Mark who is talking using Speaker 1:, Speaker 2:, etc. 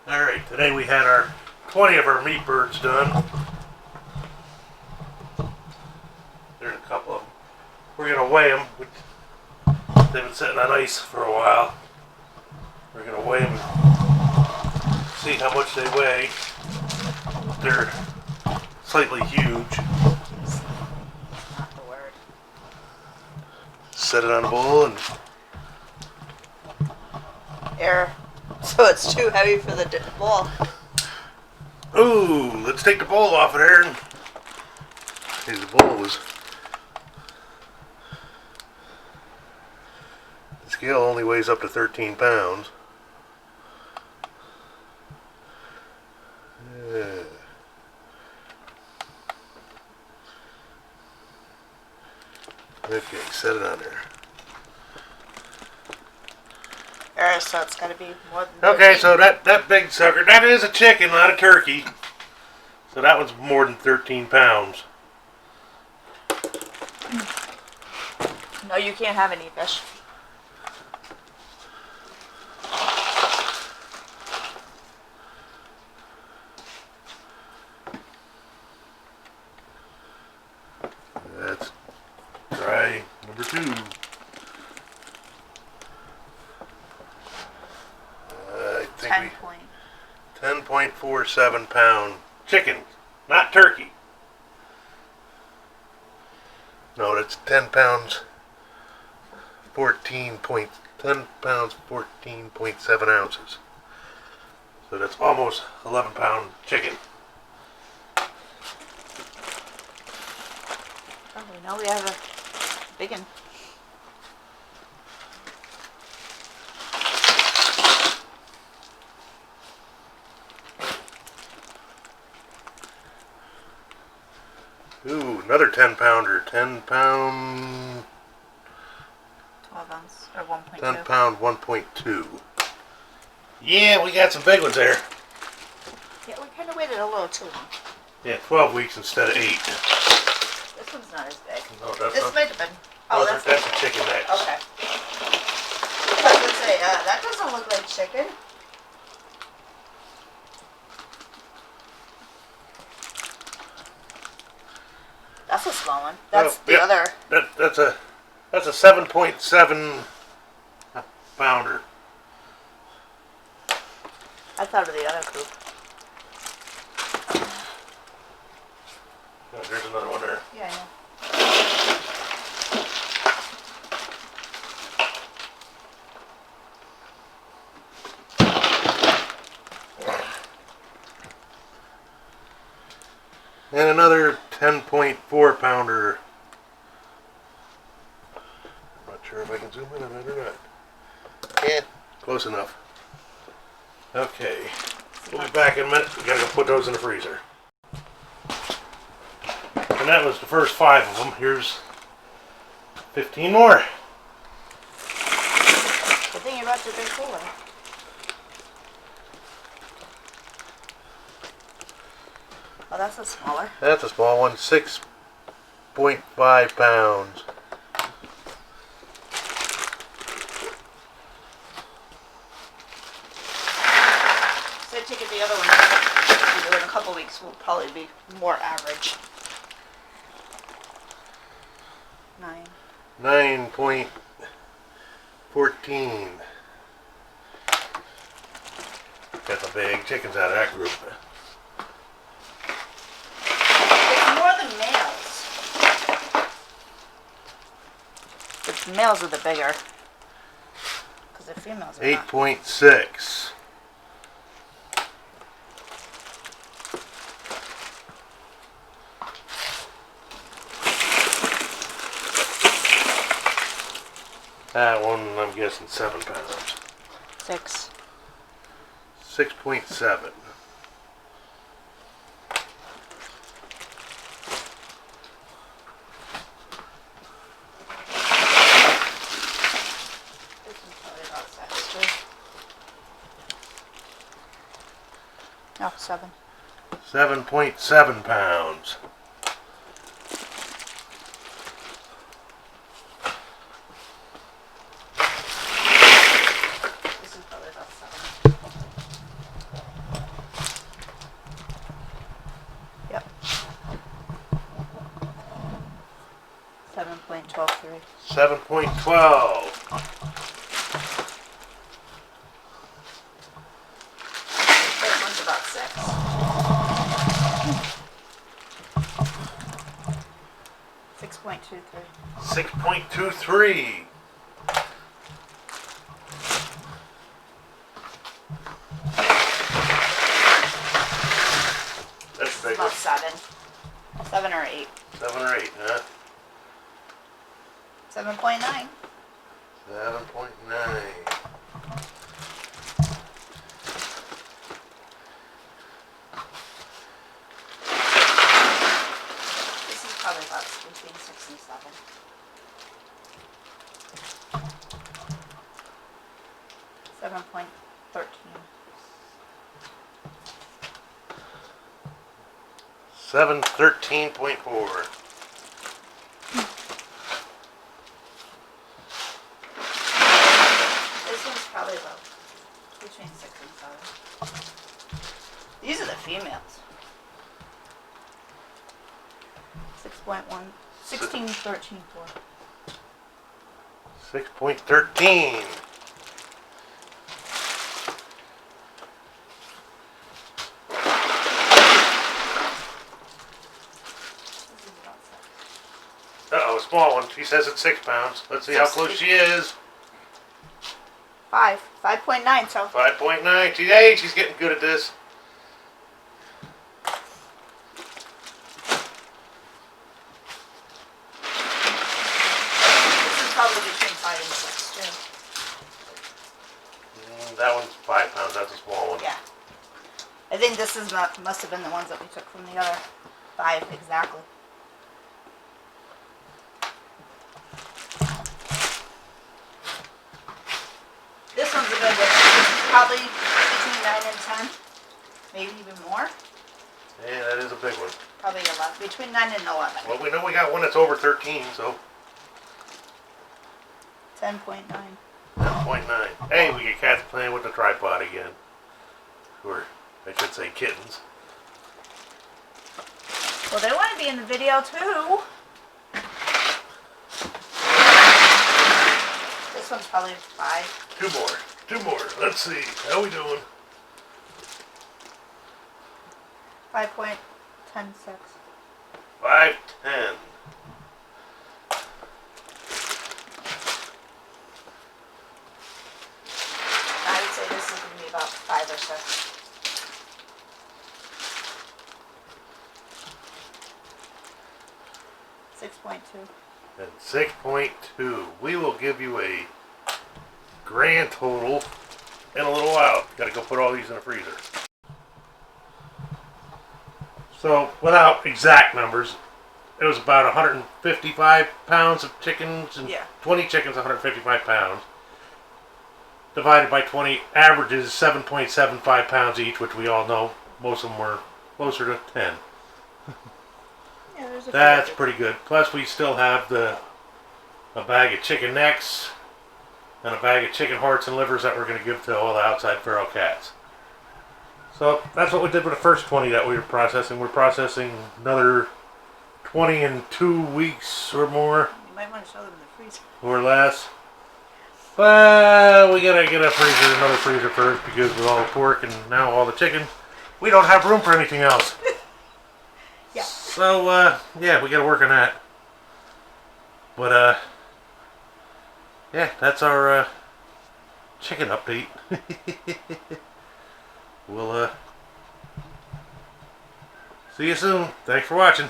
Speaker 1: Alright, today we had 20 of our meat birds done. There's a couple of them. We're going to weigh them. They've been sitting on ice for a while. We're going to weigh them and see how much they weigh. They're slightly huge.
Speaker 2: Not the word.
Speaker 1: Set it on a bowl and...
Speaker 2: Air. So it's too heavy for the ball.
Speaker 1: Ooh, let's take the bowl off of there. See, the bowl was... The scale only weighs up to 13 pounds. Yeah. Okay, set it on there.
Speaker 2: Alright, so it's got to be more than 13.
Speaker 1: Okay, so that big sucker, that is a chicken, not a turkey. So that one's more than 13 pounds.
Speaker 2: No, you can't have any fish.
Speaker 1: That's try number 2. I think 10.47 pound chicken, not turkey. No, that's 10 pounds 14.7 ounces. So that's almost 11 pound chicken.
Speaker 2: Oh, we know we have a big one.
Speaker 1: Ooh, another 10 pounder. 10 pound.
Speaker 2: 12 ounce or 1.2.
Speaker 1: 10 pound 1.2. Yeah, we got some big ones there.
Speaker 2: Yeah, we kind of waited a little too long.
Speaker 1: Yeah, 12 weeks instead of 8.
Speaker 2: This one's not as big.
Speaker 1: No, that's
Speaker 2: This
Speaker 1: not.
Speaker 2: might have been.
Speaker 1: Oh,
Speaker 2: Oh,
Speaker 1: that's a chicken neck.
Speaker 2: Okay. I was gonna say, that doesn't look like chicken. That's a small one. That's the other.
Speaker 1: That's a 7.7 pounder.
Speaker 2: I thought of the other coop.
Speaker 1: Oh, there's another one there.
Speaker 2: Yeah, I know.
Speaker 1: And another 10.4 pounder. I'm not sure if I can zoom in on it or not. Yeah, close enough. Okay, we'll be back in a minute. We gotta go put those in the freezer. And that was the first 5 of them. Here's 15 more.
Speaker 2: Good thing you brought your big cooler. Oh, that's a smaller.
Speaker 1: That's a small one, 6.5 pounds.
Speaker 2: So I take it the other one, we'll do it in a couple weeks, will probably be more average. 9.
Speaker 1: 9.14. Got the big chickens out of that group.
Speaker 2: It's more the males. The males are the bigger. Because the females are not.
Speaker 1: 8.6. That one, I'm guessing 7 pounds.
Speaker 2: 6.
Speaker 1: 6.7.
Speaker 2: This is probably about size too. No, 7.
Speaker 1: 7.7 pounds. 7.12.
Speaker 2: That one's about 6. 6.23.
Speaker 1: 6.23. That's a big
Speaker 2: About
Speaker 1: one.
Speaker 2: 7. 7 or 8.
Speaker 1: 7 or 8, huh?
Speaker 2: 7.9.
Speaker 1: 7.9.
Speaker 2: This is probably about between 6 and 7. 7.13.
Speaker 1: 713.4.
Speaker 2: This one's probably about between 6 and 7. These are the females. 6.1. 16, 13, 4.
Speaker 1: 6.13.
Speaker 2: This is about 7.
Speaker 1: Uh-oh, a small one. She says it's 6 pounds. Let's see how close she is.
Speaker 2: 5. 5.9, so
Speaker 1: 5.9. She's getting good at this.
Speaker 2: this is probably between 5 and 6 too.
Speaker 1: That one's 5 pounds. That's a small one.
Speaker 2: Yeah. I think this is must have been the ones that we took from the other 5 exactly. This one's a good one. This is probably between 9 and 10. Maybe even more.
Speaker 1: Yeah, that is a big one.
Speaker 2: Probably 11. Between 9 and 11.
Speaker 1: Well, we know we got one that's over 13, so
Speaker 2: 10.9.
Speaker 1: 10.9. Hey, we get cats playing with the tripod again. Or, I should say kittens.
Speaker 2: Well, they want to be in the video too. This one's probably 5.
Speaker 1: 2 more. 2 more. Let's see. How we doing?
Speaker 2: 5.106.
Speaker 1: 5'10".
Speaker 2: I would say this is going to be about 5 or 6. 6.2.
Speaker 1: And 6.2. We will give you a grand total in a little while. Got to go put all these in the freezer. So, without exact numbers, it was about 155 pounds of chickens, and
Speaker 2: Yeah.
Speaker 1: 20 chickens, 155 pounds. Divided by 20 averages 7.75 pounds each, which we all know most of them were closer to 10.
Speaker 2: Yeah, there's a
Speaker 1: That's
Speaker 2: few.
Speaker 1: pretty good. Plus, we still have a bag of chicken necks and a bag of chicken hearts and livers that we're going to give to all the outside feral cats. So that's what we did with the first 20 that we were processing. We're processing another 20 in 2 weeks or more,
Speaker 2: You might want to show them the freezer.
Speaker 1: or less. But we gotta get another freezer first, because with all the pork and now all the chicken, we don't have room for anything else.
Speaker 2: Yeah.
Speaker 1: So, yeah, we gotta work on that. But, yeah, that's our, chicken update. We'll, see you soon. Thanks for watching.